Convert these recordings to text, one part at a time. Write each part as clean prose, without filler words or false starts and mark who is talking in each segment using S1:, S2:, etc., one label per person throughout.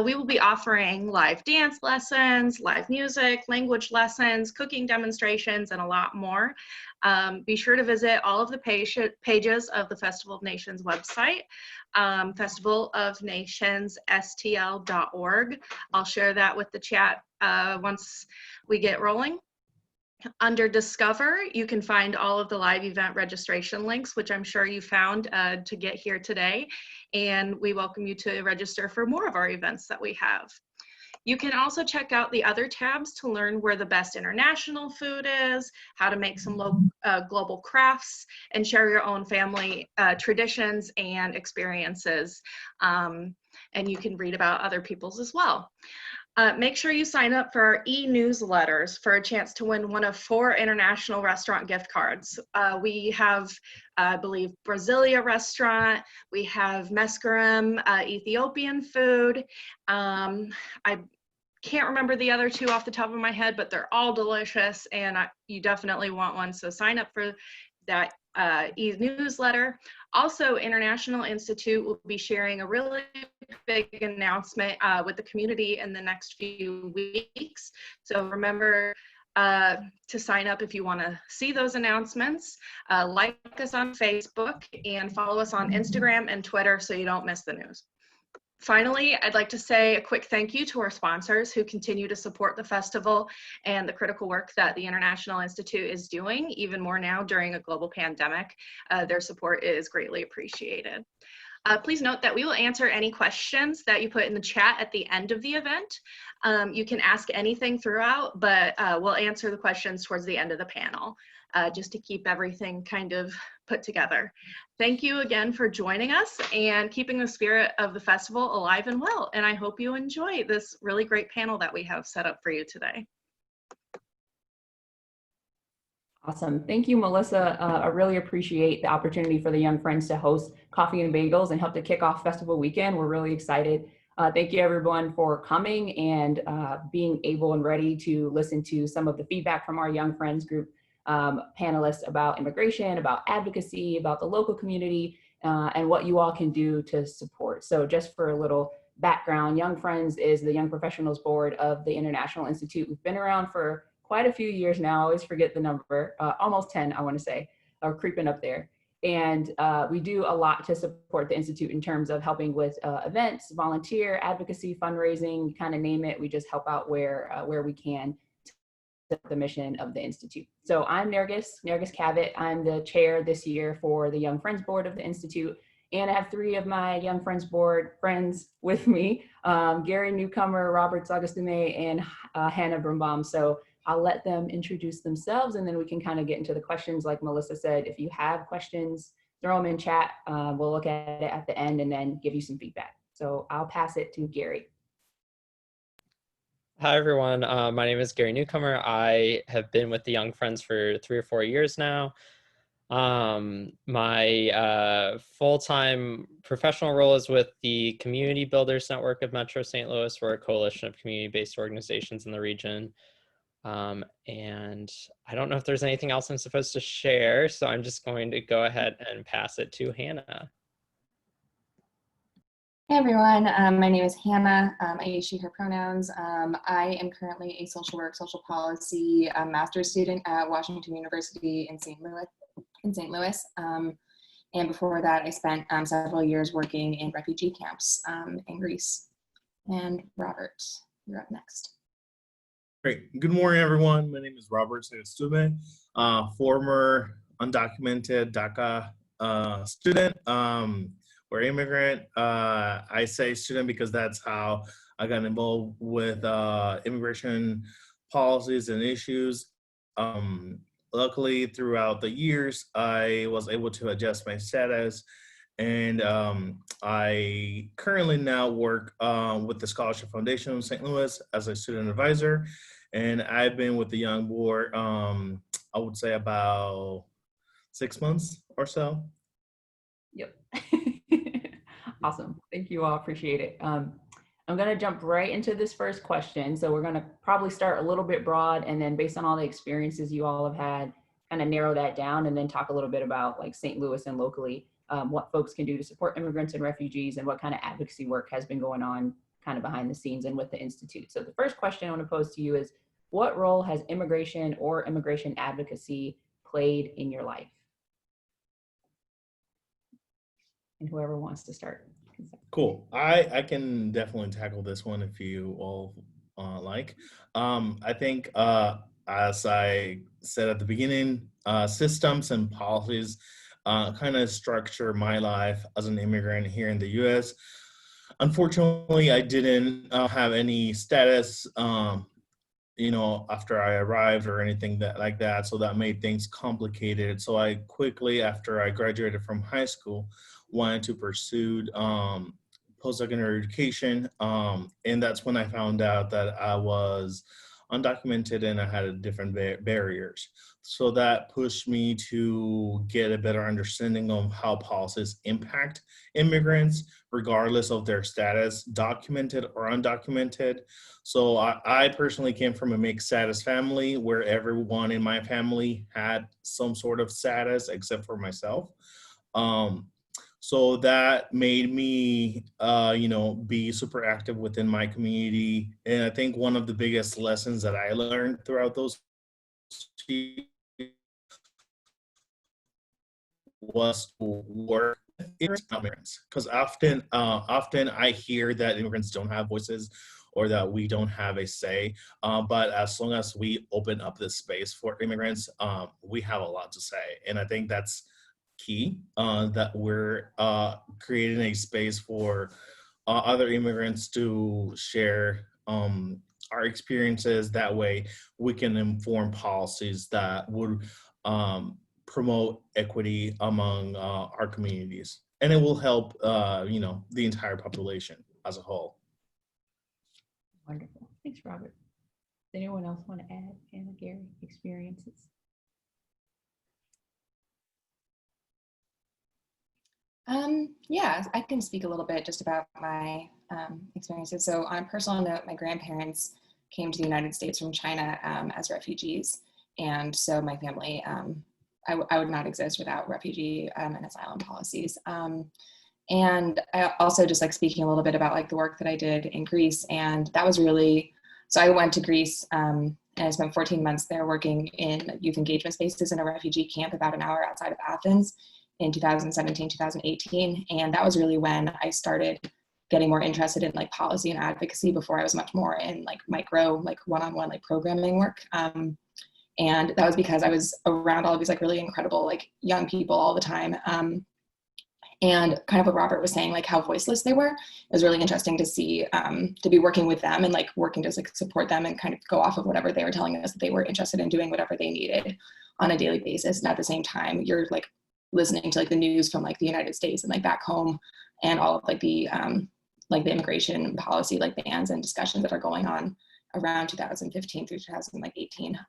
S1: We will be offering live dance lessons, live music, language lessons, cooking demonstrations, and a lot more. Be sure to visit all of the pages of the Festival of Nations website, festivalofnationsstl.org. I'll share that with the chat once we get rolling. Under Discover, you can find all of the live event registration links, which I'm sure you found to get here today. And we welcome you to register for more of our events that we have. You can also check out the other tabs to learn where the best international food is, how to make some global crafts, and share your own family traditions and experiences. And you can read about other people's as well. Make sure you sign up for our e-newsletters for a chance to win one of 4 international restaurant gift cards. We have, I believe, Brasilia restaurant. We have Mescarim, Ethiopian food. I can't remember the other 2 off the top of my head, but they're all delicious, and you definitely want one. So sign up for that e-newsletter. Also, International Institute will be sharing a really big announcement with the community in the next few weeks. So remember to sign up if you want to see those announcements. Like us on Facebook and follow us on Instagram and Twitter so you don't miss the news. Finally, I'd like to say a quick thank you to our sponsors who continue to support the festival and the critical work that the International Institute is doing, even more now during a global pandemic. Their support is greatly appreciated. Please note that we will answer any questions that you put in the chat at the end of the event. You can ask anything throughout, but we'll answer the questions towards the end of the panel, just to keep everything kind of put together. Thank you again for joining us and keeping the spirit of the festival alive and well. And I hope you enjoy this really great panel that we have set up for you today.
S2: Awesome. Thank you, Melissa. I really appreciate the opportunity for the Young Friends to host Coffee and Bagels and help to kick off festival weekend. We're really excited. Thank you everyone for coming and being able and ready to listen to some of the feedback from our Young Friends group panelists about immigration, about advocacy, about the local community, and what you all can do to support. So just for a little background, Young Friends is the Young Professionals Board of the International Institute. We've been around for quite a few years now. I always forget the number, almost 10, I want to say, or creeping up there. And we do a lot to support the Institute in terms of helping with events, volunteer, advocacy, fundraising, kind of name it. We just help out where we can to the mission of the Institute. So I'm Nergis Cavett. I'm the chair this year for the Young Friends Board of the Institute. And I have 3 of my Young Friends Board friends with me, Gary Newcomer, Robert Sagastume, and Hannah Brumbaum. So I'll let them introduce themselves and then we can kind of get into the questions. Like Melissa said, if you have questions, throw them in chat. We'll look at it at the end and then give you some feedback. So I'll pass it to Gary.
S3: Hi, everyone. My name is Gary Newcomer. I have been with the Young Friends for 3 or 4 years now. My full-time professional role is with the Community Builders Network of Metro St. Louis. We're a coalition of community-based organizations in the region. And I don't know if there's anything else I'm supposed to share, so I'm just going to go ahead and pass it to Hannah.
S4: Hey everyone, my name is Hannah. I use she, her pronouns. I am currently a social work, social policy master's student at Washington University in St. Louis. And before that, I spent several years working in refugee camps in Greece. And Robert, you're up next.
S5: Great. Good morning, everyone. My name is Robert Sagastume, former undocumented DACA student. We're immigrant. I say student because that's how I got involved with immigration policies and issues. Luckily, throughout the years, I was able to adjust my status, and I currently now work with the Scholarship Foundation in St. Louis as a student advisor, and I've been with the Young Board, I would say about 6 months or so.
S2: Yep. Awesome. Thank you all. Appreciate it. I'm going to jump right into this first question. So we're going to probably start a little bit broad, and then based on all the experiences you all have had, kind of narrow that down, and then talk a little bit about like St. Louis and locally, what folks can do to support immigrants and refugees, and what kind of advocacy work has been going on kind of behind the scenes and with the Institute. So the first question I want to pose to you is, what role has immigration or immigration advocacy played in your life? And whoever wants to start.
S5: Cool. I can definitely tackle this one if you all like. I think, as I said at the beginning, systems and policies kind of structure my life as an immigrant here in the U.S. Unfortunately, I didn't have any status, after I arrived or anything that like that. So that made things complicated. So I quickly, after I graduated from high school, wanted to pursue post-secondary education. And that's when I found out that I was undocumented and I had different barriers. So that pushed me to get a better understanding of how policies impact immigrants, regardless of their status, documented or undocumented. So I personally came from a mixed status family where everyone in my family had some sort of status except for myself. So that made me, be super active within my community. And I think one of the biggest lessons that I learned throughout those years was to work with immigrants, because often I hear that immigrants don't have voices or that we don't have a say. But as long as we open up this space for immigrants, we have a lot to say. And I think that's key, that we're creating a space for other immigrants to share our experiences. That way we can inform policies that would promote equity among our communities. And it will help, the entire population as a whole.
S2: Wonderful. Thanks, Robert. Does anyone else want to add, Anna, Gary, experiences?
S4: Yeah, I can speak a little bit just about my experiences. So on a personal note, my grandparents came to the United States from China as refugees. And so my family, I would not exist without refugee and asylum policies. And I also just like speaking a little bit about like the work that I did in Greece. And that was really, so I went to Greece and I spent 14 months there working in youth engagement spaces in a refugee camp about an hour outside of Athens in 2017, 2018. And that was really when I started getting more interested in like policy and advocacy. Before I was much more in like micro, like one-on-one, like programming work. And that was because I was around all of these like really incredible, like young people all the time. And kind of what Robert was saying, like how voiceless they were, it was really interesting to see, to be working with them and like working to like support them and kind of go off of whatever they were telling us that they were interested in doing, whatever they needed on a daily basis. And at the same time, you're like listening to like the news from like the United States and like back home and all of like the immigration policy, like bans and discussions that are going on around 2015 through 2018.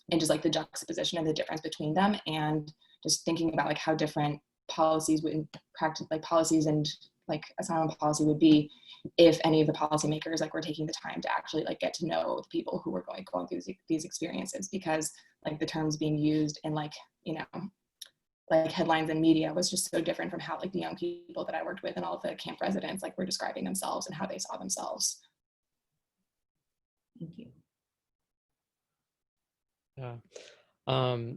S4: And just like the juxtaposition and the difference between them, and just thinking about like how different policies would practice, like policies and like asylum policy would be if any of the policymakers like were taking the time to actually like get to know the people who were going through these experiences, because like the terms being used in like, like headlines and media was just so different from how like the young people that I worked with and all of the camp residents like were describing themselves and how they saw themselves.
S2: Thank you.
S3: Yeah.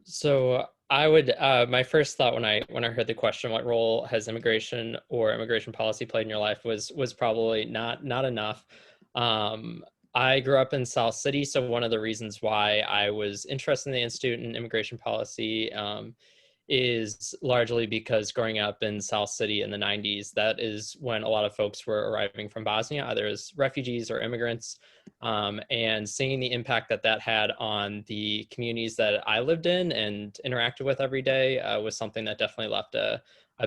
S3: So I would, my first thought when I heard the question, what role has immigration or immigration policy played in your life, was probably not enough. I grew up in South City, so one of the reasons why I was interested in the Institute and immigration policy is largely because growing up in South City in the 90s, that is when a lot of folks were arriving from Bosnia, either as refugees or immigrants, and seeing the impact that had on the communities that I lived in and interacted with every day was something that definitely left a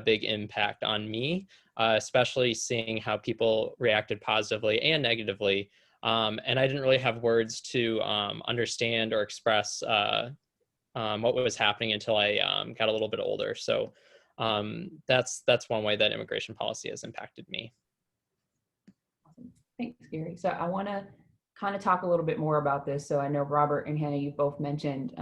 S3: big impact on me, especially seeing how people reacted positively and negatively. And I didn't really have words to understand or express what was happening until I got a little bit older. So that's one way that immigration policy has impacted me.
S2: Awesome. Thanks, Gary. So I want to kind of talk a little bit more about this. So I know Robert and Hannah, you both mentioned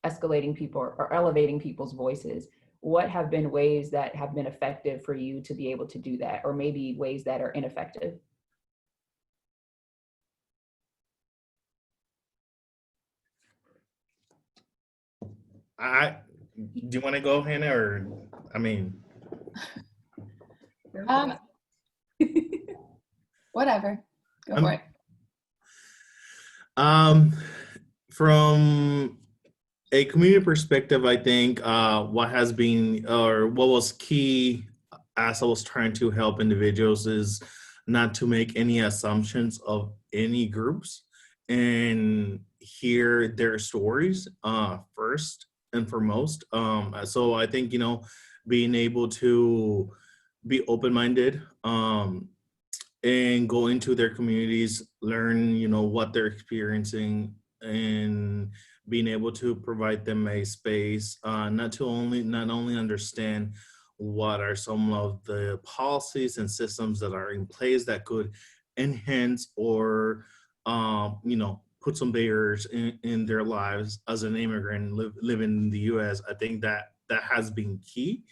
S2: escalating people or elevating people's voices. What have been ways that have been effective for you to be able to do that, or maybe ways that are ineffective?
S5: I do you want to go, Hannah, or I mean,
S4: Um, whatever. Go for it.
S5: um, from a community perspective, I think what has been or what was key as I was trying to help individuals is not to make any assumptions of any groups and hear their stories first and foremost. So I think, being able to be open-minded and go into their communities, learn, what they're experiencing, and being able to provide them a space, not only understand what are some of the policies and systems that are in place that could enhance or put some barriers in their lives as an immigrant living in the US. I think that has been key.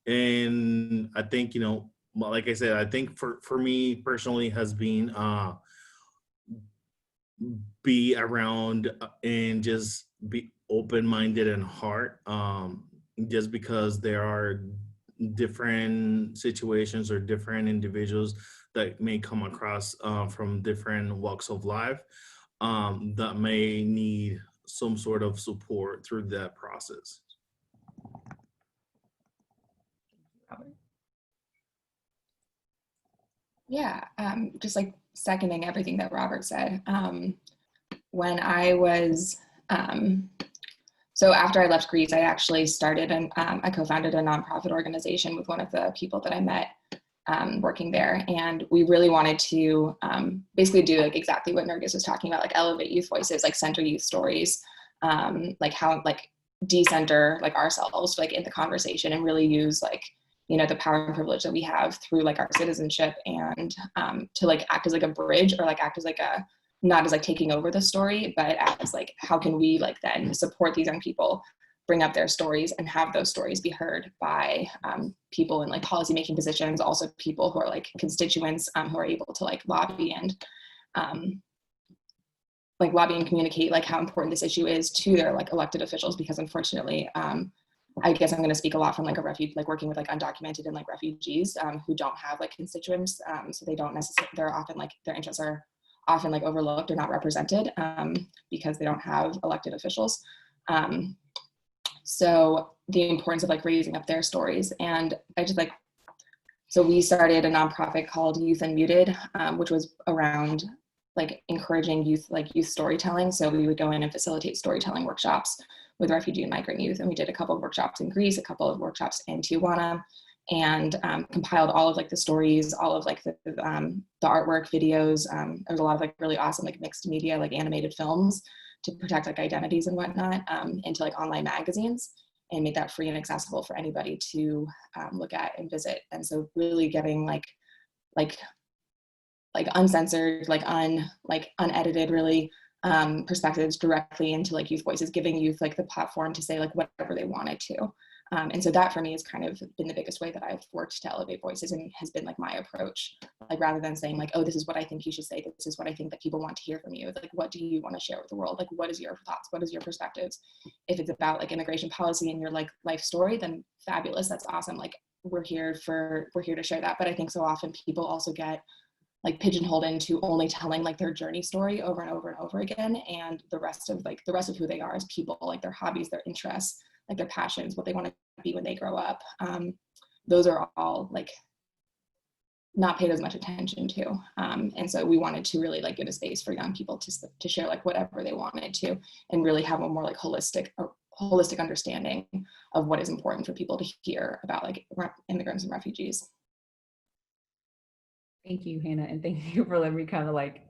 S5: And I think, like I said, I think for me personally has been be around and just be open-minded and heart, just because there are different situations or different individuals that may come across from different walks of life that may need some sort of support through that process.
S4: Yeah, just like seconding everything that Robert said. When I was, so after I left Greece, I actually started I co-founded a nonprofit organization with one of the people that I met working there. And we really wanted to basically do like exactly what Nergis was talking about, like elevate youth voices, like center youth stories, like how, like decenter like ourselves like in the conversation and really use like, the power and privilege that we have through like our citizenship and to like act as like a bridge or like act as like a, not as like taking over the story, but as like, how can we like then support these young people, bring up their stories and have those stories be heard by people in like policymaking positions, also people who are like constituents who are able to like lobby and communicate like how important this issue is to their like elected officials, because unfortunately, I guess I'm going to speak a lot from like a refugee, like working with like undocumented and like refugees who don't have like constituents. So they don't necessarily, they're often like, their interests are often like overlooked or not represented because they don't have elected officials. So the importance of like raising up their stories. And I just like, so we started a nonprofit called Youth Unmuted, which was around like encouraging youth storytelling. So we would go in and facilitate storytelling workshops with refugee and migrant youth. And we did a couple of workshops in Greece, a couple of workshops in Tijuana, and compiled all of like the stories, all of like the artwork, videos. There was a lot of like really awesome like mixed media, like animated films to protect like identities and whatnot into like online magazines, and made that free and accessible for anybody to look at and visit. And so really getting like uncensored, like unedited, really perspectives directly into like youth voices, giving youth like the platform to say like whatever they wanted to. And so that for me has kind of been the biggest way that I've worked to elevate voices, and has been like my approach, like rather than saying like, oh, this is what I think you should say, this is what I think that people want to hear from you. Like, what do you want to share with the world? Like, what is your thoughts? What is your perspectives? If it's about like immigration policy and your like life story, then fabulous, that's awesome. Like we're here to share that. But I think so often people also get like pigeonholed into only telling like their journey story over and over and over again, and the rest of who they are as people, like their hobbies, their interests, like their passions, what they want to be when they grow up, those are all like not paid as much attention to. And so we wanted to really like give a space for young people to share like whatever they wanted to, and really have a more like holistic understanding of what is important for people to hear about like immigrants and refugees.
S2: Thank you, Hannah, and thank you for letting me kind of like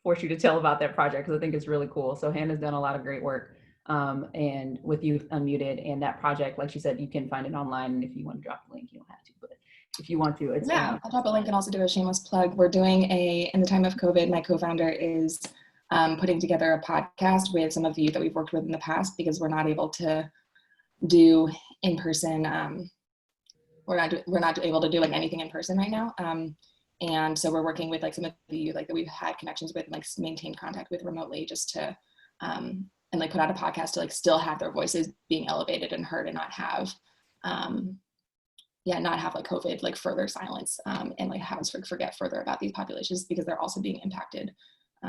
S2: force you to tell about that project, because I think it's really cool. So Hannah's done a lot of great work and with Youth Unmuted, and that project, like she said, you can find it online, and if you want to drop the link, you don't have to, but if you want to, it's
S4: I'll drop a link and also do a shameless plug. We're doing in the time of COVID, my co-founder is putting together a podcast with some of the youth that we've worked with in the past, because we're not able to do in person. We're not able to do like anything in person right now. And so we're working with like some of the youth like that we've had connections with, like maintained contact with remotely, just to and like put out a podcast to like still have their voices being elevated and heard and not have not have like COVID like further silence and like have us forget further about these populations because they're also being impacted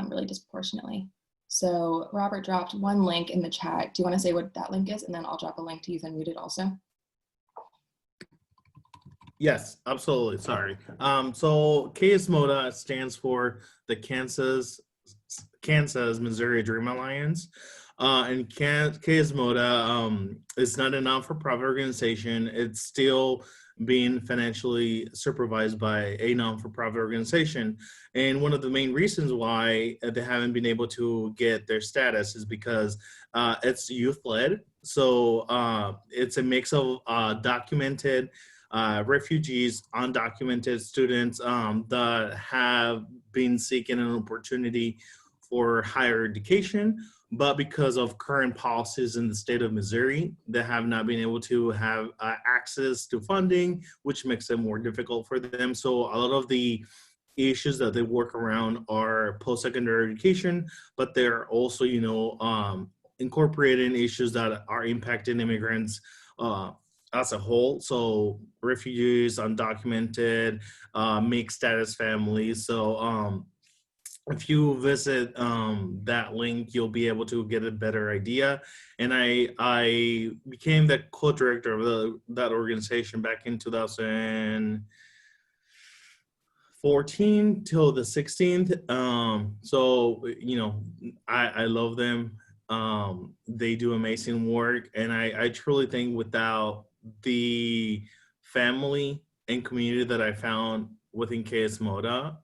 S4: really disproportionately. So Robert dropped one link in the chat. Do you want to say what that link is? And then I'll drop a link to Youth Unmuted also.
S5: Yes, absolutely. Sorry. So KSMODA stands for the Kansas Missouri Dream Alliance. And KSMODA is not a non-for-profit organization. It's still being financially supervised by a non-for-profit organization. And one of the main reasons why they haven't been able to get their status is because it's youth-led. So it's a mix of documented refugees, undocumented students that have been seeking an opportunity for higher education, but because of current policies in the state of Missouri, they have not been able to have access to funding, which makes it more difficult for them. So a lot of the issues that they work around are post-secondary education, but they're also, incorporating issues that are impacting immigrants as a whole. So refugees, undocumented, mixed status families. So if you visit that link, you'll be able to get a better idea. And I became the co-director of that organization back in 2014 till the 16th. So, I love them. They do amazing work. And I truly think without the family and community that I found within KSMODA,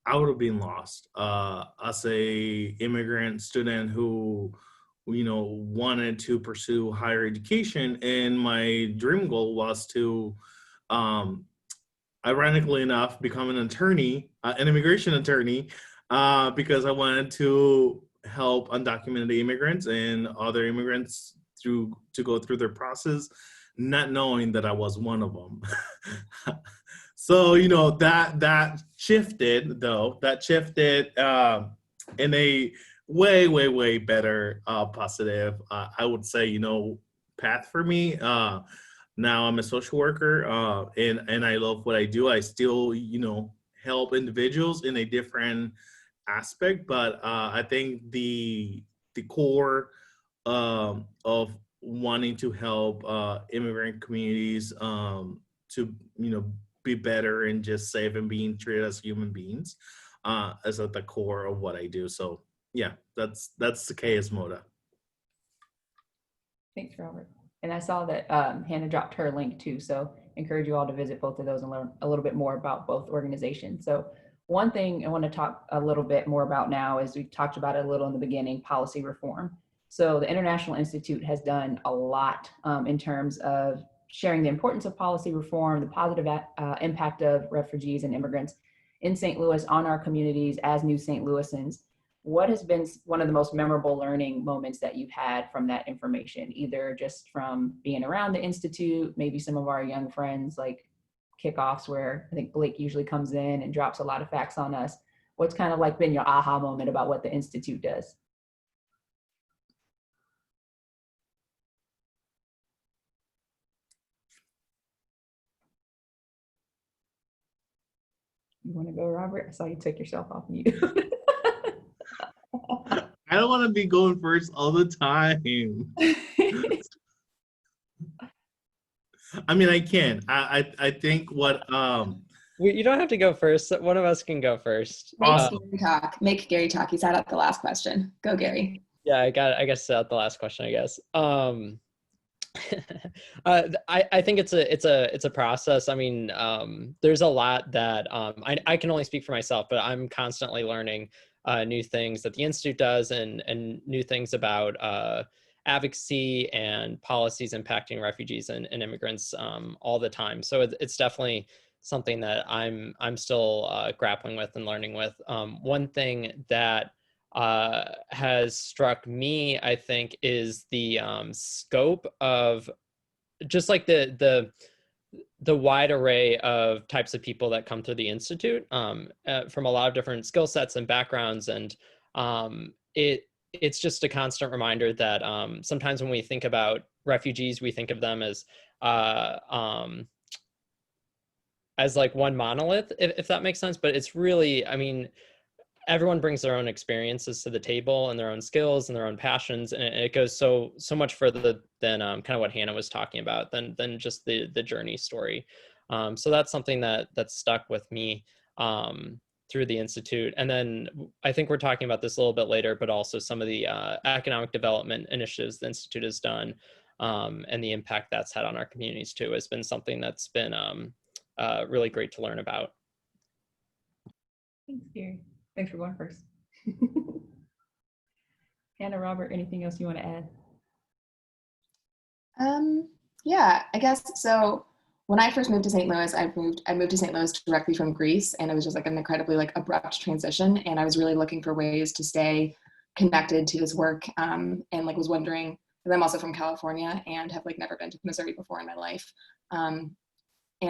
S5: I would have been lost as a immigrant student who, wanted to pursue higher education. And my dream goal was to, ironically enough, become an attorney, an immigration attorney, because I wanted to help undocumented immigrants and other immigrants to go through their process, not knowing that I was one of them. So, that shifted though, in a way, way, way better positive, I would say, path for me. Now I'm a social worker and I love what I do. I still, help individuals in a different aspect, but I think the core of wanting to help immigrant communities to, be better and just safe and being treated as human beings is at the core of what I do. So yeah, that's the KSMODA.
S2: Thanks, Robert. And I saw that Hannah dropped her link too. So encourage you all to visit both of those and learn a little bit more about both organizations. So one thing I want to talk a little bit more about now is we talked about it a little in the beginning, policy reform. So the International Institute has done a lot in terms of sharing the importance of policy reform, the positive impact of refugees and immigrants in St. Louis on our communities as new St. Louisans. What has been one of the most memorable learning moments that you've had from that information, either just from being around the Institute, maybe some of our young friends like kickoffs where I think Blake usually comes in and drops a lot of facts on us. What's kind of like been your aha moment about what the Institute does? You want to go, Robert? I saw you took yourself off mute.
S5: I don't want to be going first all the time. I mean, I can. I think what
S3: You don't have to go first. One of us can go first.
S4: Gary talk. Make Gary talk. He sat out the last question. Go, Gary.
S3: Yeah, I guess the last question, I guess. I think it's a process. I mean, there's a lot that I can only speak for myself, but I'm constantly learning new things that the Institute does and new things about advocacy and policies impacting refugees and immigrants all the time. So it's definitely something that I'm still grappling with and learning with. One thing that has struck me, I think, is the scope of just like the wide array of types of people that come through the Institute from a lot of different skill sets and backgrounds. And it's just a constant reminder that sometimes when we think about refugees, we think of them as like one monolith, if that makes sense. But it's really, I mean, everyone brings their own experiences to the table and their own skills and their own passions, and it goes so much further than kind of what Hannah was talking about, than just the journey story. So that's something that's stuck with me through the Institute. And then I think we're talking about this a little bit later, but also some of the economic development initiatives the Institute has done, and the impact that's had on our communities too, has been something that's been really great to learn about.
S2: Thanks, Gary. Thanks for going first. Hannah, Robert, anything else you want to add?
S4: Yeah, I guess so. When I first moved to St. Louis, I moved to St. Louis directly from Greece, and it was just like an incredibly like abrupt transition. And I was really looking for ways to stay connected to this work, and like was wondering, because I'm also from California and have like never been to Missouri before in my life. And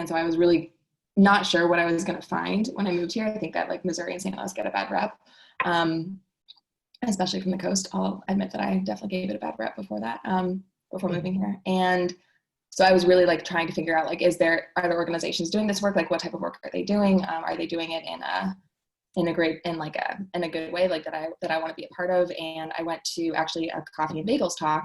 S4: so I was really not sure what I was going to find when I moved here. I think that like Missouri and St. Louis get a bad rep, especially from the coast. I'll admit that I definitely gave it a bad rep before that, before moving here. And so I was really like trying to figure out like, are there organizations doing this work? Like what type of work are they doing? Are they doing it in a good way, like that I want to be a part of? And I went to actually a coffee and bagels talk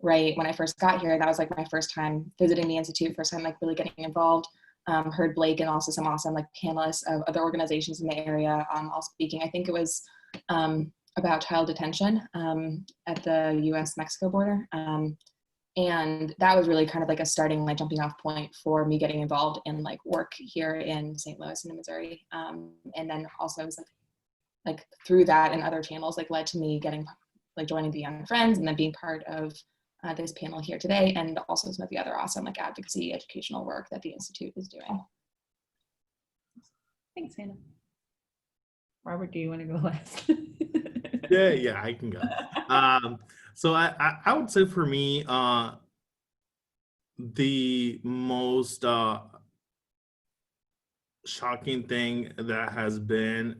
S4: right when I first got here. That was like my first time visiting the Institute, first time like really getting involved. Heard Blake and also some awesome like panelists of other organizations in the area all speaking. I think it was about child detention at the US-Mexico border. And that was really kind of like a starting, like jumping off point for me getting involved in like work here in St. Louis and in Missouri. And then also it was like through that and other channels like led to me getting like joining the Young Friends and then being part of this panel here today, and also some of the other awesome like advocacy educational work that the Institute is doing.
S2: Thanks, Hannah. Robert, do you want to go last?
S5: Yeah, I can go. So I would say for me, the most shocking thing that has been,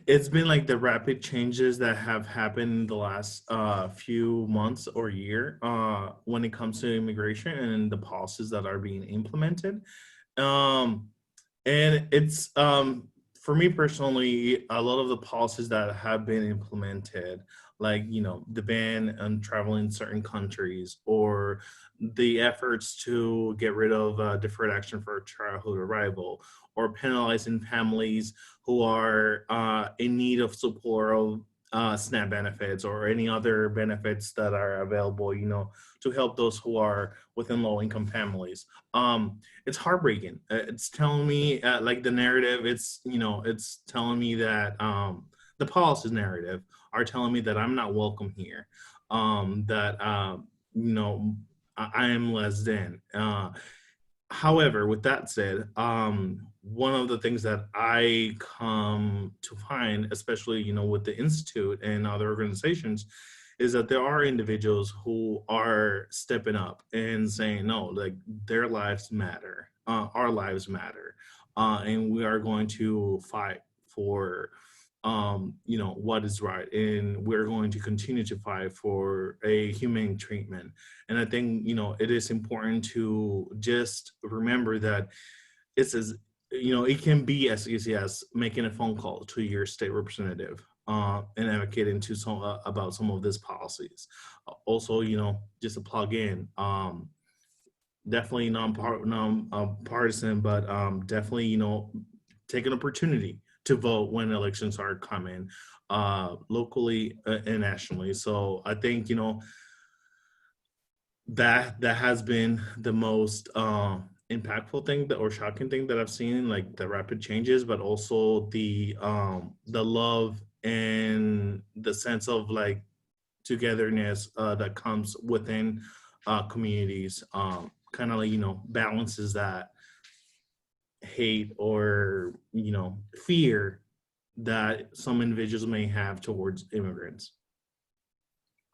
S5: it's been like the rapid changes that have happened in the last few months or year when it comes to immigration and the policies that are being implemented. And it's, for me personally, a lot of the policies that have been implemented, like, you know, the ban on traveling certain countries, or the efforts to get rid of deferred action for childhood arrival, or penalizing families who are in need of support of SNAP benefits or any other benefits that are available, you know, to help those who are within low-income families. It's heartbreaking. It's telling me like the narrative, it's, you know, it's telling me that the policy narrative are telling me that I'm not welcome here, that, you know, I am less than. However, with that said, one of the things that I come to find, especially, you know, with the Institute and other organizations, is that there are individuals who are stepping up and saying, no, like their lives matter, our lives matter, and we are going to fight for, you know, what is right, and we're going to continue to fight for a humane treatment. And I think, you know, it is important to just remember that it's as, you know, it can be as easy as making a phone call to your state representative and advocating to some about some of these policies. Also, you know, just to plug in, definitely non-partisan, but definitely, you know, take an opportunity to vote when elections are coming, locally and nationally. So I think, you know, that has been the most impactful thing or shocking thing that I've seen, like the rapid changes, but also the love and the sense of like togetherness that comes within communities, kind of like, you know, balances that hate or, you know, fear that some individuals may have towards immigrants.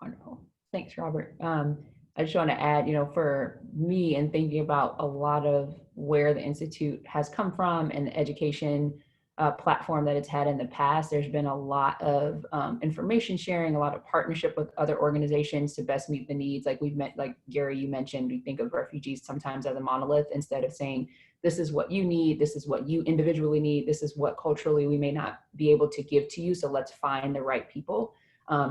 S2: Wonderful. Thanks, Robert. I just want to add, you know, for me and thinking about a lot of where the Institute has come from and the education platform that it's had in the past. There's been a lot of information sharing, a lot of partnership with other organizations to best meet the needs. Like like Gary, you mentioned, we think of refugees sometimes as a monolith instead of saying, this is what you need, this is what you individually need, this is what culturally we may not be able to give to you. So let's find the right people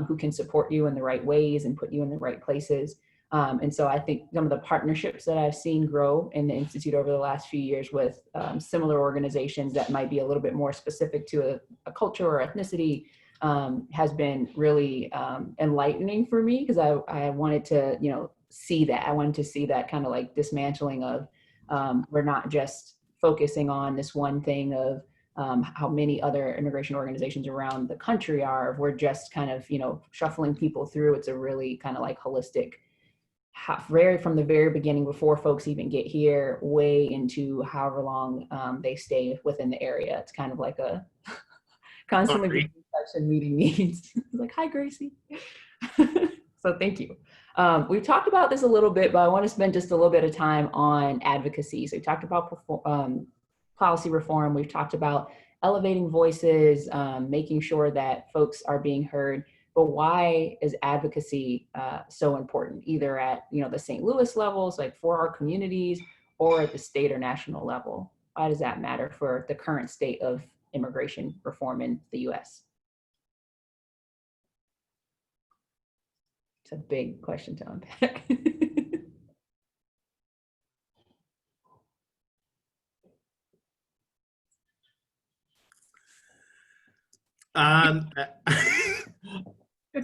S2: who can support you in the right ways and put you in the right places. And so I think some of the partnerships that I've seen grow in the Institute over the last few years with similar organizations that might be a little bit more specific to a culture or ethnicity has been really enlightening for me, because I wanted to, see that. I wanted to see that kind of like dismantling of we're not just focusing on this one thing of how many other immigration organizations around the country are. We're just kind of, shuffling people through. It's a really kind of like holistic, from the very beginning, before folks even get here, way into however long they stay within the area. It's kind of like a constantly meeting needs. Like, hi, Gracie. So thank you. We've talked about this a little bit, but I want to spend just a little bit of time on advocacy. So we talked about policy reform. We've talked about elevating voices, making sure that folks are being heard. But why is advocacy so important, either at the St. Louis levels, like for our communities, or at the state or national level? Why does that matter for the current state of immigration reform in the U.S.? It's a big question to unpack.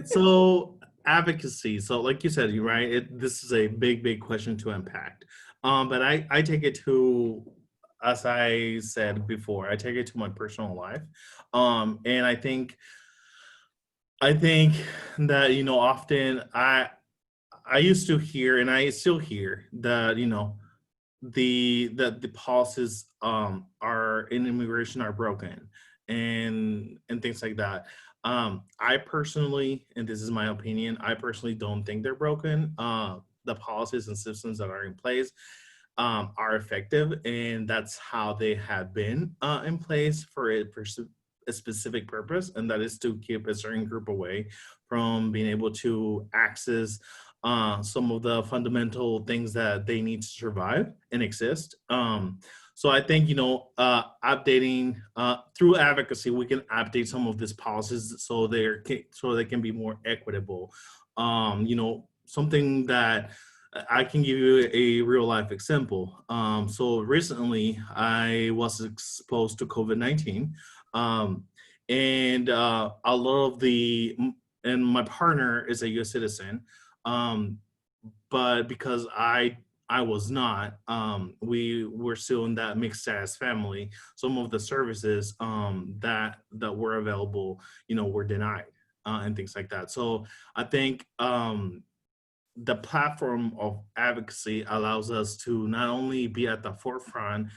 S5: So advocacy. So like you said, you're right. This is a big question to unpack. But I take it to, as I said before, I take it to my personal life. And I think that, often I used to hear, and I still hear that, the policies are in immigration are broken and things like that. I personally, and this is my opinion, I personally don't think they're broken. The policies and systems that are in place are effective, and that's how they have been in place for a specific purpose, and that is to keep a certain group away from being able to access some of the fundamental things that they need to survive and exist. So I think, updating through advocacy, we can update some of these policies so they can be more equitable. Something that I can give you a real life example. So recently I was exposed to COVID-19, and a lot of and my partner is a U.S. citizen. But because I was not, we were still in that mixed status family. Some of the services that were available, were denied and things like that. So I think the platform of advocacy allows us to not only be at the forefront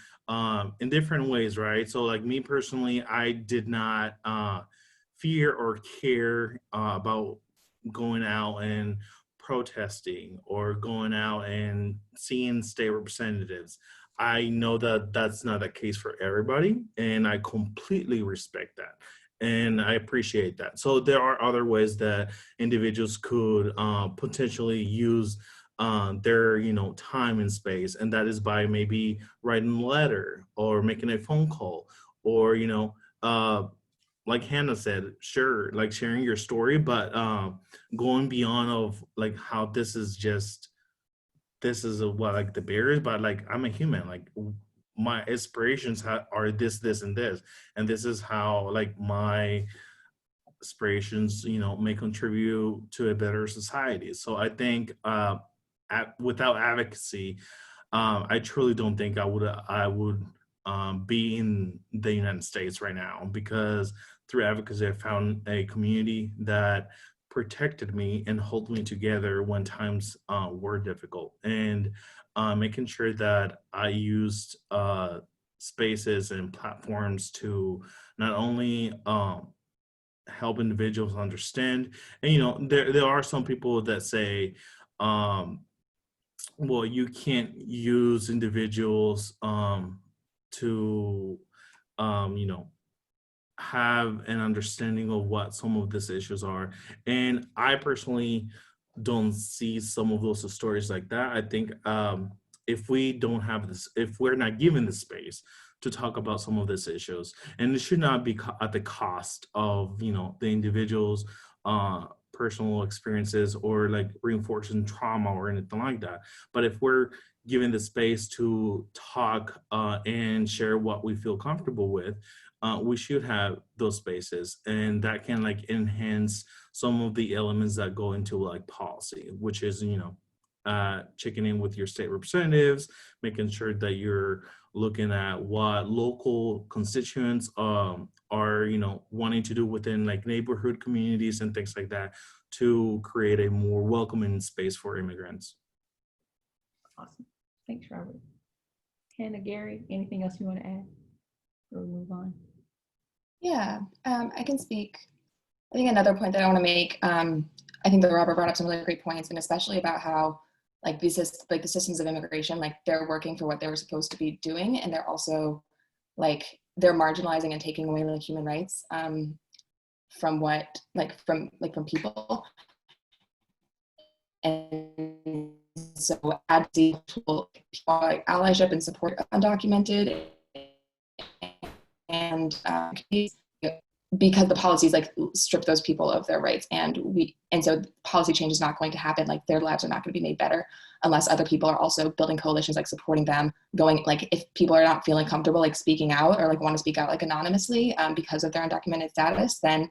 S5: in different ways, right? So like me personally, I did not fear or care about going out and protesting or going out and seeing state representatives. I know that that's not the case for everybody, and I completely respect that. And I appreciate that. So there are other ways that individuals could potentially use their, time and space, and that is by maybe writing a letter or making a phone call, or like Hannah said, sure, like sharing your story, but going beyond of like how this is what like the barriers, but like I'm a human, like my aspirations are this and this, and this is how like my aspirations may contribute to a better society. So I think without advocacy, I truly don't think I would be in the United States right now, because through advocacy I found a community that protected me and held me together when times were difficult, and making sure that I used spaces and platforms to not only help individuals understand. And there are some people that say, well, you can't use individuals to have an understanding of what some of these issues are. And I personally don't see some of those stories like that. I think if we don't have this, if we're not given the space to talk about some of these issues, and it should not be at the cost of, you know, the individual's personal experiences or like reinforcing trauma or anything like that. But if we're given the space to talk and share what we feel comfortable with, we should have those spaces, and that can like enhance some of the elements that go into like policy, which is, you know, checking in with your state representatives, making sure that you're looking at what local constituents are, you know, wanting to do within like neighborhood communities and things like that to create a more welcoming space for immigrants.
S2: Awesome. Thanks, Robert. Hannah, Gary, anything else you want to add? Or move on?
S4: Yeah, I can speak. I think another point that I want to make, I think that Robert brought up some really great points, and especially about how like the systems of immigration, like they're working for what they were supposed to be doing, and they're also like they're marginalizing and taking away like human rights from people. And so allyship and support undocumented and because the policies like strip those people of their rights, and so policy change is not going to happen. Like their lives are not going to be made better unless other people are also building coalitions, like supporting them, going like if people are not feeling comfortable like speaking out or like want to speak out like anonymously because of their undocumented status, then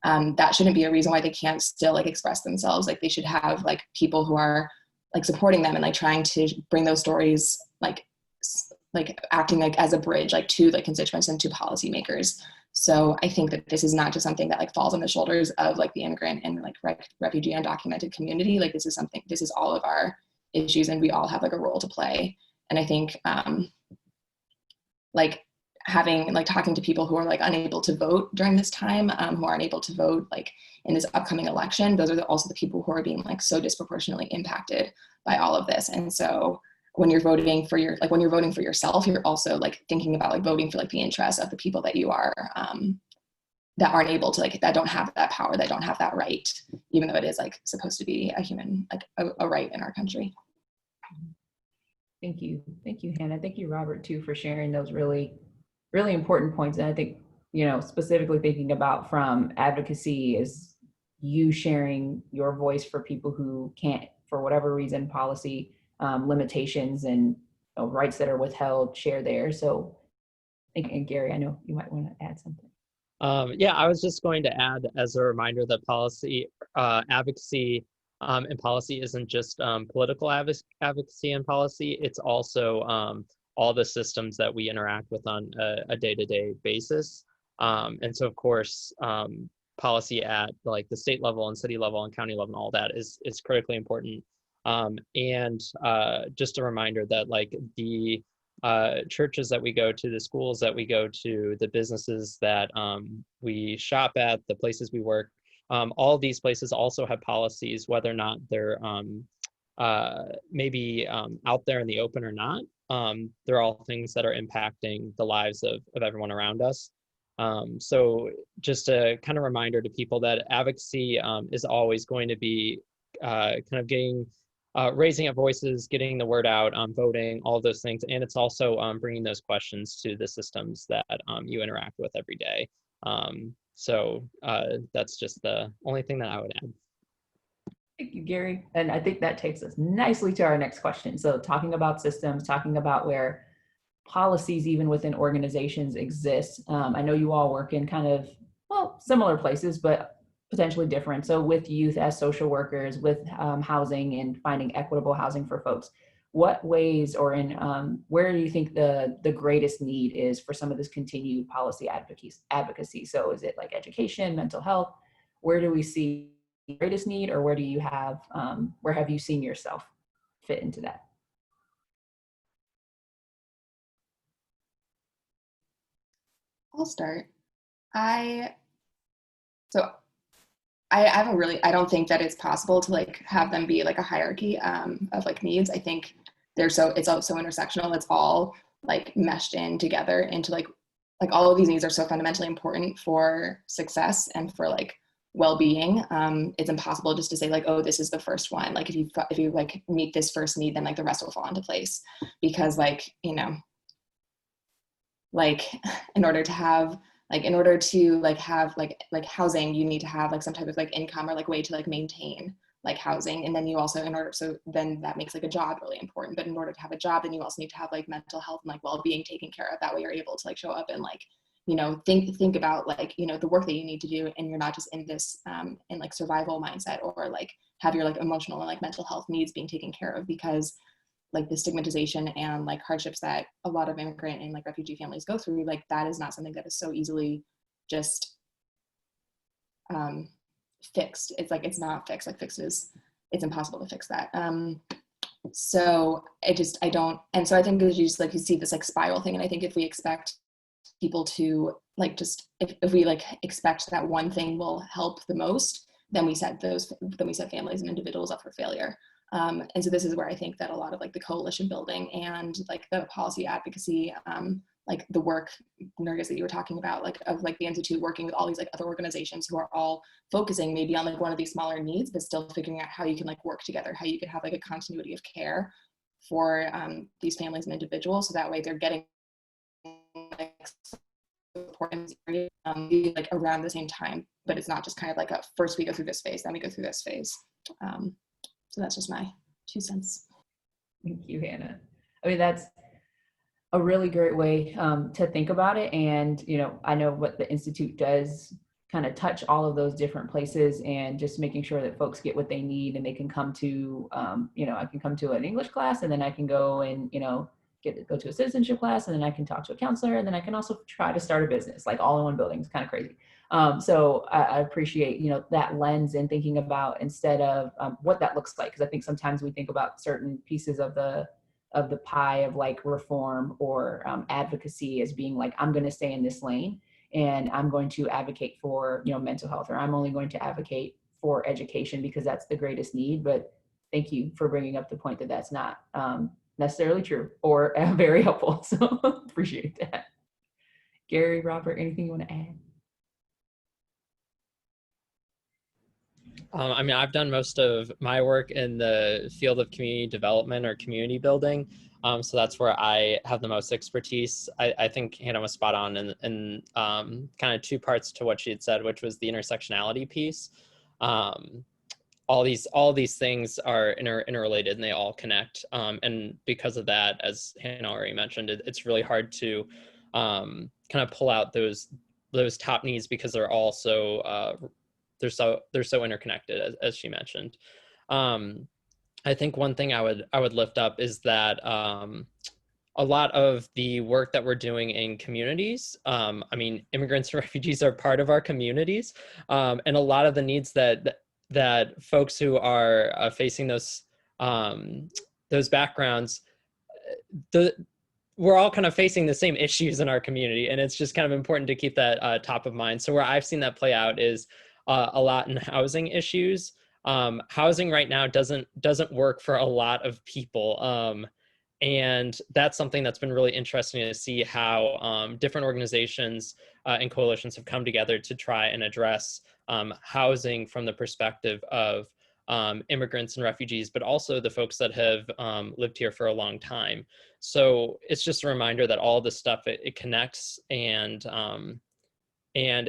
S4: that shouldn't be a reason why they can't still like express themselves. Like they should have like people who are like supporting them and like trying to bring those stories like acting like as a bridge like to like constituents and to policymakers. So I think that this is not just something that like falls on the shoulders of like the immigrant and like refugee undocumented community. Like this is all of our issues, and we all have like a role to play. And I think like talking to people who are like unable to vote during this time, who aren't able to vote like in this upcoming election, those are also the people who are being like so disproportionately impacted by all of this. And so when you're voting for yourself, you're also like thinking about like voting for like the interests of the people that you are that aren't able to like, that don't have that power, that don't have that right, even though it is like supposed to be a human, like a right in our country.
S2: Thank you, Hannah. Thank you, Robert, too, for sharing those really important points. And I think, you know, specifically thinking about from advocacy is you sharing your voice for people who can't, for whatever reason, policy limitations and rights that are withheld, share there. So, and Gary, I know you might want to add something.
S3: Yeah, I was just going to add as a reminder that policy advocacy and policy isn't just political advocacy and policy. It's also all the systems that we interact with on a day-to-day basis. And so, of course, policy at like the state level and city level and county level and all that is critically important. And just a reminder that like the churches that we go to, the schools that we go to, the businesses that we shop at, the places we work, all these places also have policies, whether or not they're maybe out there in the open or not. They're all things that are impacting the lives of everyone around us. So just a kind of reminder to people that advocacy is always going to be kind of getting raising up voices, getting the word out, voting, all those things. And it's also bringing those questions to the systems that you interact with every day. So that's just the only thing that I would add.
S2: Thank you, Gary. And I think that takes us nicely to our next question. So talking about systems, talking about where policies even within organizations exist. I know you all work in kind of, well, similar places, but potentially different. So with youth as social workers, with housing and finding equitable housing for folks, what ways or in where do you think the greatest need is for some of this continued policy advocacy? So is it like education, mental health? Where do we see the greatest need, or where do you have where have you seen yourself fit into that?
S4: I'll start. I don't think that it's possible to like have them be like a hierarchy of like needs. I think it's all so intersectional. It's all like meshed in together into like like all of these needs are so fundamentally important for success and for like well-being. It's impossible just to say like, oh, this is the first one. Like if you like meet this first need, then like the rest will fall into place, because like, you know, like in order to have like housing, you need to have like some type of like income or like way to like maintain like housing. And then you also, so then that makes like a job really important. But in order to have a job, then you also need to have like mental health and like well-being taken care of. That way you're able to like show up and like, you know, think about like, you know, the work that you need to do, and you're not just in this in like survival mindset, or like have your like emotional and like mental health needs being taken care of. Because like the stigmatization and like hardships that a lot of immigrant and like refugee families go through, like that is not something that is so easily just fixed. It's like, it's not fixed. Like it's impossible to fix that. So I don't, and so I think you just like, you see this like spiral thing. And I think if we expect people to like, just, if we like expect that one thing will help the most, then we set families and individuals up for failure. And so this is where I think that a lot of like the coalition building and like the policy advocacy, like the work, Nergis, that you were talking about, like of like the Institute working with all these like other organizations who are all focusing maybe on like one of these smaller needs, but still figuring out how you can like work together, how you can have like a continuity of care for these families and individuals, so that way they're getting like support in this area, like around the same time. But it's not just kind of like a first we go through this phase, then we go through this phase. So that's just my 2 cents.
S2: Thank you, Hannah. I mean, that's a really great way to think about it. And, you know, I know what the Institute does kind of touch all of those different places, and just making sure that folks get what they need, and they can come to, you know, I can come to an English class, and then I can go and, you know, go to a citizenship class, and then I can talk to a counselor, and then I can also try to start a business, like all in one building. It's kind of crazy. So I appreciate, you know, that lens, and thinking about, instead of what that looks like, because I think sometimes we think about certain pieces of the pie of like reform or advocacy as being like, I'm going to stay in this lane and I'm going to advocate for, you know, mental health, or I'm only going to advocate for education because that's the greatest need. But thank you for bringing up the point that that's not necessarily true or very helpful. So appreciate that. Gary, Robert, anything you want to add?
S3: I mean, I've done most of my work in the field of community development or community building. So that's where I have the most expertise. I think Hannah was spot on in kind of 2 parts to what she had said, which was the intersectionality piece. All these things are interrelated, and they all connect. And because of that, as Hannah already mentioned, it's really hard to kind of pull out those top needs, because they're all so they're so interconnected, as she mentioned. I think one thing I would lift up is that a lot of the work that we're doing in communities, I mean, immigrants and refugees are part of our communities, and a lot of the needs that folks who are facing those backgrounds, we're all kind of facing the same issues in our community, and it's just kind of important to keep that top of mind. So where I've seen that play out is a lot in housing issues. Housing right now doesn't work for a lot of people. And that's something that's been really interesting to see how different organizations and coalitions have come together to try and address housing from the perspective of immigrants and refugees, but also the folks that have lived here for a long time. So it's just a reminder that all this stuff, it connects, and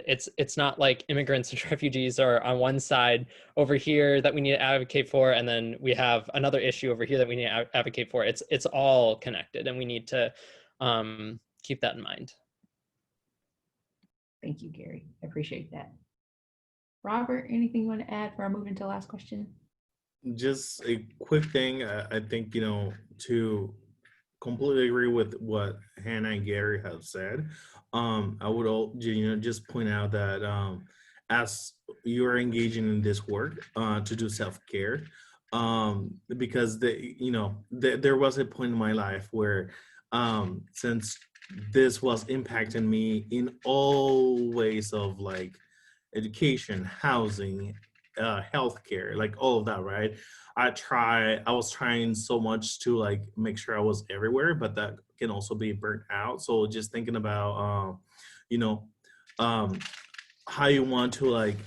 S3: it's not like immigrants and refugees are on one side over here that we need to advocate for, and then we have another issue over here that we need to advocate for. It's all connected, and we need to keep that in mind.
S2: Thank you, Gary. I appreciate that. Robert, anything you want to add before I move into the last question?
S5: Just a quick thing. I think, you know, to completely agree with what Hannah and Gary have said. I would all, you know, just point out that as you're engaging in this work to do self-care, because there was a point in my life where since this was impacting me in all ways of like education, housing, healthcare, like all of that, right? I was trying so much to like make sure I was everywhere, but that can also be burnt out. So just thinking about you know, how you want to like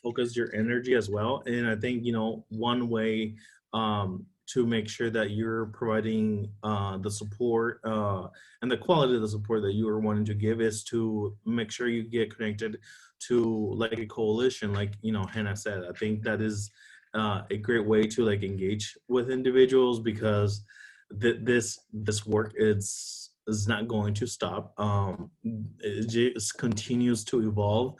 S5: focus your energy as well. And I think, you know, one way to make sure that you're providing the support and the quality of the support that you are wanting to give is to make sure you get connected to like a coalition, like, you know, Hannah said. I think that is a great way to like engage with individuals, because this work is not going to stop. It just continues to evolve.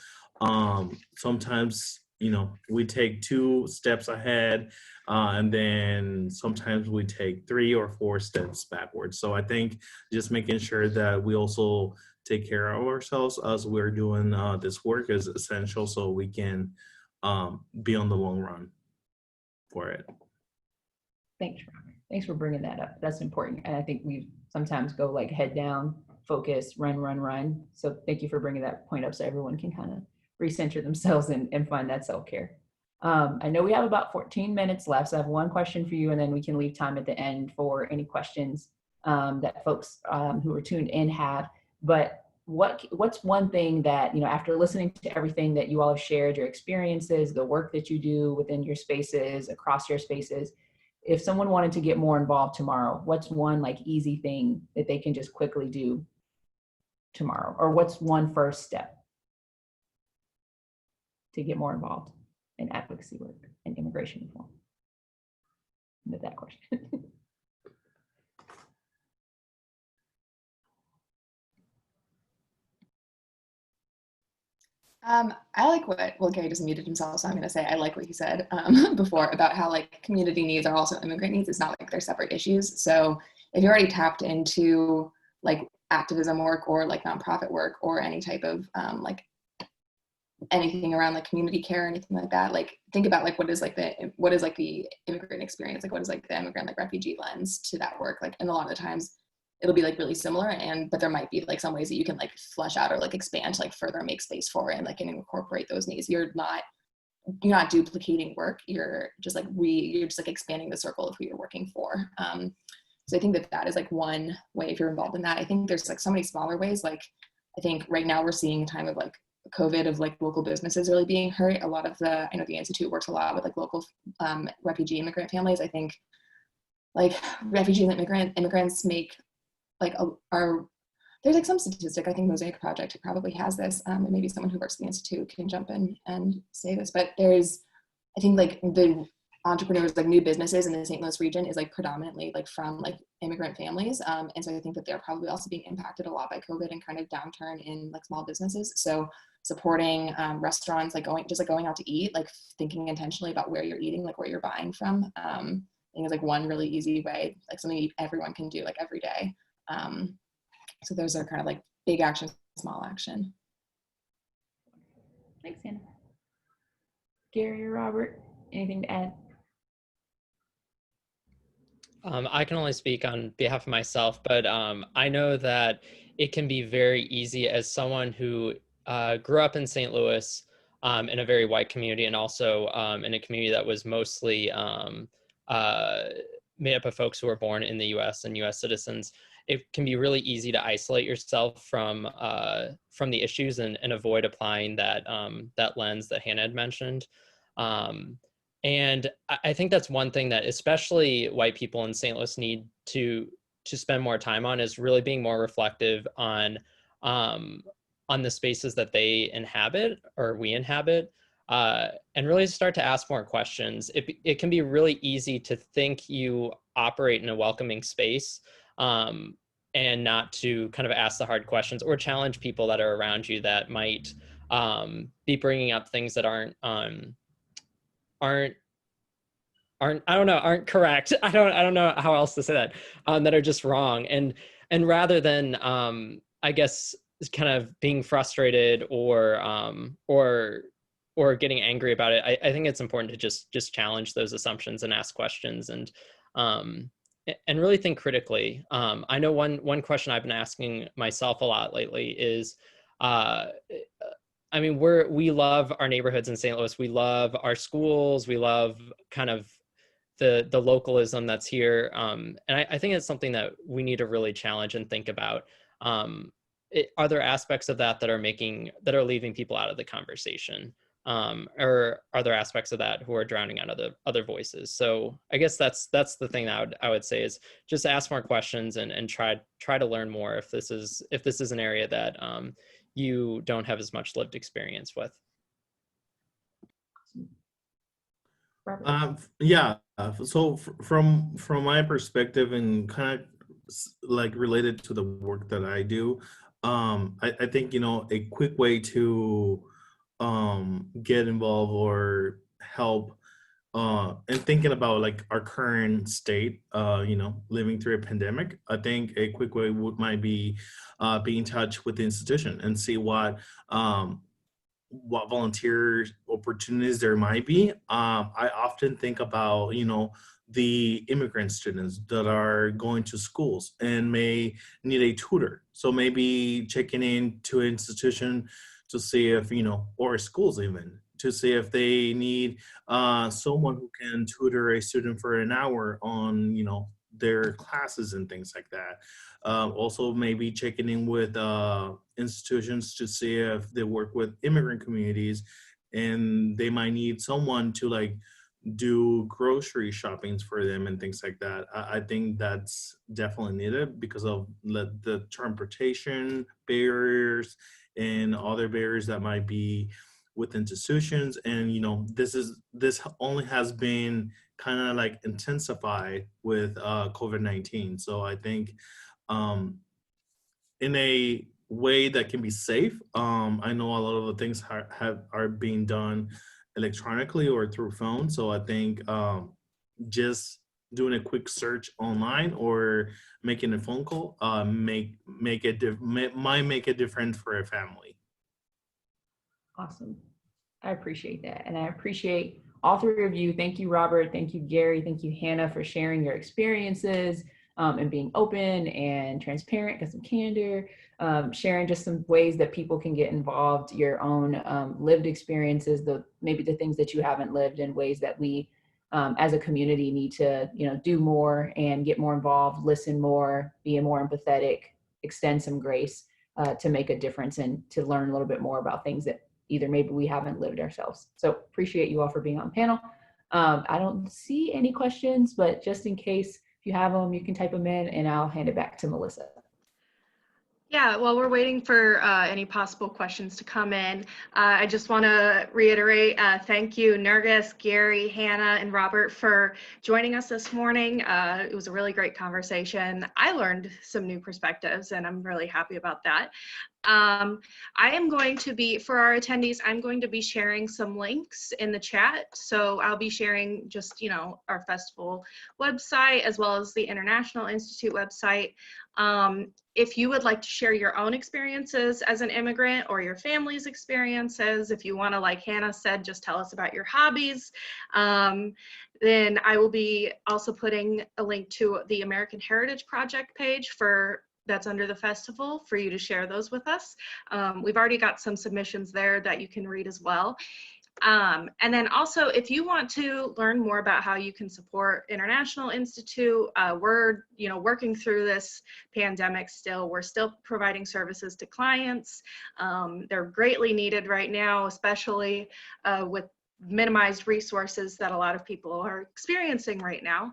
S5: Sometimes, you know, we take 2 steps ahead, and then sometimes we take 3 or 4 steps backwards. So I think just making sure that we also take care of ourselves as we're doing this work is essential, so we can be on the long run for it.
S2: Thanks, Robert. Thanks for bringing that up. That's important. And I think we sometimes go like head down, focus, run, run, run. So thank you for bringing that point up so everyone can kind of recenter themselves and find that self-care. I know we have about 14 minutes left, so I have one question for you, and then we can leave time at the end for any questions that folks who are tuned in have. But what's one thing that, you know, after listening to everything that you all have shared, your experiences, the work that you do within your spaces, across your spaces, if someone wanted to get more involved tomorrow, what's one like easy thing that they can just quickly do tomorrow? Or what's one first step to get more involved in advocacy work and immigration reform? With that question.
S4: I like well, Gary just muted himself, so I'm going to say I like what he said before about how like community needs are also immigrant needs. It's not like they're separate issues. So if you're already tapped into like activism work or like nonprofit work or any type of like anything around like community care or anything like that, like think about like what is like the immigrant experience, like what is like the immigrant like refugee lens to that work, like, and a lot of the times it'll be like really similar, but there might be like some ways that you can like flesh out or like expand to like further make space for it and like and incorporate those needs. You're not duplicating work, you're just like expanding the circle of who you're working for. So I think that is like one way if you're involved in that. I think there's like so many smaller ways. Like I think right now we're seeing a time of like COVID of like local businesses really being hurt. A lot of I know the Institute works a lot with like local refugee immigrant families. I think like refugee immigrants make like there's like some statistic, I think Mosaic Project probably has this, and maybe someone who works at the Institute can jump in and say this, but I think like the entrepreneurs, like new businesses in the St. Louis region is like predominantly like from like immigrant families. And so I think that they're probably also being impacted a lot by COVID and kind of downturn in like small businesses. So supporting restaurants, like going out to eat, like thinking intentionally about where you're eating, like where you're buying from. I think is like one really easy way, like something everyone can do like every day. So those are kind of like big action, small action.
S2: Thanks, Hannah. Gary or Robert, anything to add?
S3: I can only speak on behalf of myself, but I know that it can be very easy as someone who grew up in St. Louis in a very white community, and also in a community that was mostly made up of folks who were born in the U.S. and U.S. citizens. It can be really easy to isolate yourself from the issues and avoid applying that lens that Hannah had mentioned. And I think that's one thing that especially white people in St. Louis need to spend more time on, is really being more reflective on the spaces that they inhabit or we inhabit, and really start to ask more questions. It can be really easy to think you operate in a welcoming space, and not to kind of ask the hard questions or challenge people that are around you that might be bringing up things that aren't correct. I don't know how else to say that, that are just wrong. And rather than I guess kind of being frustrated or getting angry about it, I think it's important to just challenge those assumptions and ask questions and really think critically. I know one question I've been asking myself a lot lately is, I mean, we love our neighborhoods in St. Louis. We love our schools. We love kind of the localism that's here. And I think it's something that we need to really challenge and think about. are there aspects of that that are leaving people out of the conversation? Or are there aspects of that who are drowning out other voices? So I guess that's the thing that I would say is just ask more questions and try to learn more if this is an area that you don't have as much lived experience with.
S5: Yeah. So from my perspective and kind of like related to the work that I do, I think, you know, a quick way to get involved or help and thinking about like our current state, you know, living through a pandemic, I think a quick way might be be in touch with the institution and see what volunteer opportunities there might be. I often think about, you know, the immigrant students that are going to schools and may need a tutor. So maybe checking in to an institution to see if, you know, or schools even, to see if they need someone who can tutor a student for an hour on, you know, their classes and things like that. Also, maybe checking in with institutions to see if they work with immigrant communities and they might need someone to like do grocery shoppings for them and things like that. I think that's definitely needed because of the transportation barriers and other barriers that might be with institutions. And you know, this only has been kind of like intensified with COVID-19. So I think um, in a way that can be safe. I know a lot of the things are being done electronically or through phone. So I think just doing a quick search online or making a phone call might make a difference for a family.
S2: Awesome. I appreciate that. And I appreciate all three of you. Thank you, Robert. Thank you, Gary. Thank you, Hannah, for sharing your experiences and being open and transparent, got some candor, sharing just some ways that people can get involved, your own lived experiences, maybe the things that you haven't lived, in ways that we as a community need to, you know, do more and get more involved, listen more, be more empathetic, extend some grace to make a difference and to learn a little bit more about things that either maybe we haven't lived ourselves. So appreciate you all for being on the panel. I don't see any questions, but just in case, if you have them, you can type them in and I'll hand it back to Melissa.
S1: Yeah, while we're waiting for any possible questions to come in, I just want to reiterate, thank you, Nergis, Gary, Hannah, and Robert for joining us this morning. It was a really great conversation. I learned some new perspectives and I'm really happy about that. I am going to be, for our attendees, I'm going to be sharing some links in the chat. So I'll be sharing just, you know, our festival website as well as the International Institute website. If you would like to share your own experiences as an immigrant or your family's experiences, if you want to, like Hannah said, just tell us about your hobbies, then I will be also putting a link to the American Heritage Project page that's under the festival for you to share those with us. We've already got some submissions there that you can read as well. And then also, if you want to learn more about how you can support International Institute, we're, you know, working through this pandemic still. We're still providing services to clients. They're greatly needed right now, especially with minimized resources that a lot of people are experiencing right now.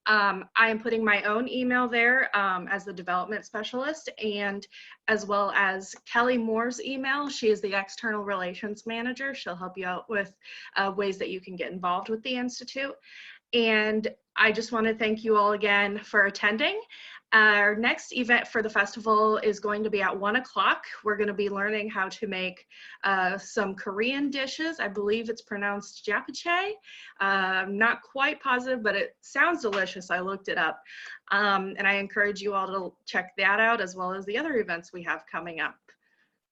S1: I am putting my own email there as the development specialist, and as well as Kelly Moore's email. She is the external relations manager. She'll help you out with ways that you can get involved with the Institute. And I just want to thank you all again for attending. Our next event for the festival is going to be at 1 o'clock. We're going to be learning how to make some Korean dishes. I believe it's pronounced japchae. I'm not quite positive, but it sounds delicious. I looked it up. And I encourage you all to check that out as well as the other events we have coming up.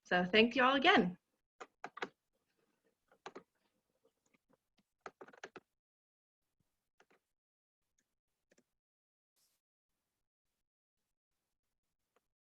S1: So thank you all again.